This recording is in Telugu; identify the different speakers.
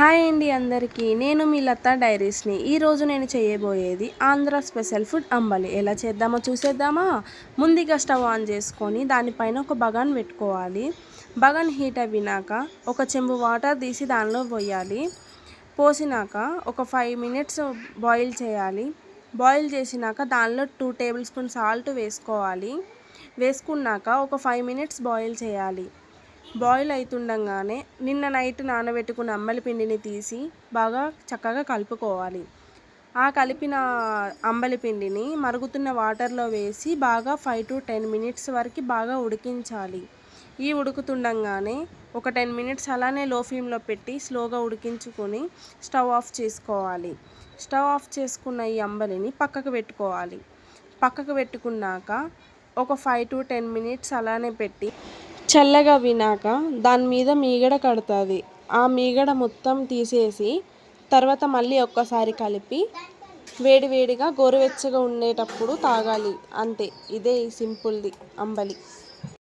Speaker 1: హాయ్ అండి అందరికీ, నేను మీ లతా డైరీస్ని. ఈరోజు నేను చేయబోయేది ఆంధ్ర స్పెషల్ ఫుడ్ అంబలి. ఎలా చేద్దామో చూసేద్దామా? ముందుగా స్టవ్ ఆన్ చేసుకొని దానిపైన ఒక బగాన్ పెట్టుకోవాలి. బగాన్ హీట్ అయినాక ఒక చెంబు వాటర్ తీసి దానిలో పోయాలి. పోసినాక ఒక 5 మినిట్స్ బాయిల్ చేయాలి. బాయిల్ చేసినాక దానిలో 2 టేబుల్ స్పూన్ సాల్ట్ వేసుకోవాలి. వేసుకున్నాక ఒక 5 మినిట్స్ బాయిల్ చేయాలి. బాయిల్ అవుతుండగానే నిన్న నైట్ నానబెట్టుకున్న అంబలి పిండిని తీసి బాగా చక్కగా కలుపుకోవాలి. ఆ కలిపిన అంబలి పిండిని మరుగుతున్న వాటర్లో వేసి బాగా 5 to 10 మినిట్స్ వరకు బాగా ఉడికించాలి. ఈ ఉడుకుతుండగానే ఒక 10 మినిట్స్ అలానే లో ఫ్లేమ్లో పెట్టి స్లోగా ఉడికించుకొని స్టవ్ ఆఫ్ చేసుకోవాలి. స్టవ్ ఆఫ్ చేసుకున్న ఈ అంబలిని పక్కకు పెట్టుకోవాలి. పక్కకు పెట్టుకున్నాక ఒక 5 to 10 మినిట్స్ అలానే పెట్టి చల్లగా వినాక దాని మీద మీగడ కడుతుంది. ఆ మీగడ మొత్తం తీసేసి తర్వాత మళ్ళీ ఒక్కసారి కలిపి వేడివేడిగా గోరువెచ్చగా ఉండేటప్పుడు తాగాలి. అంతే, ఇదే సింపుల్ది అంబలి.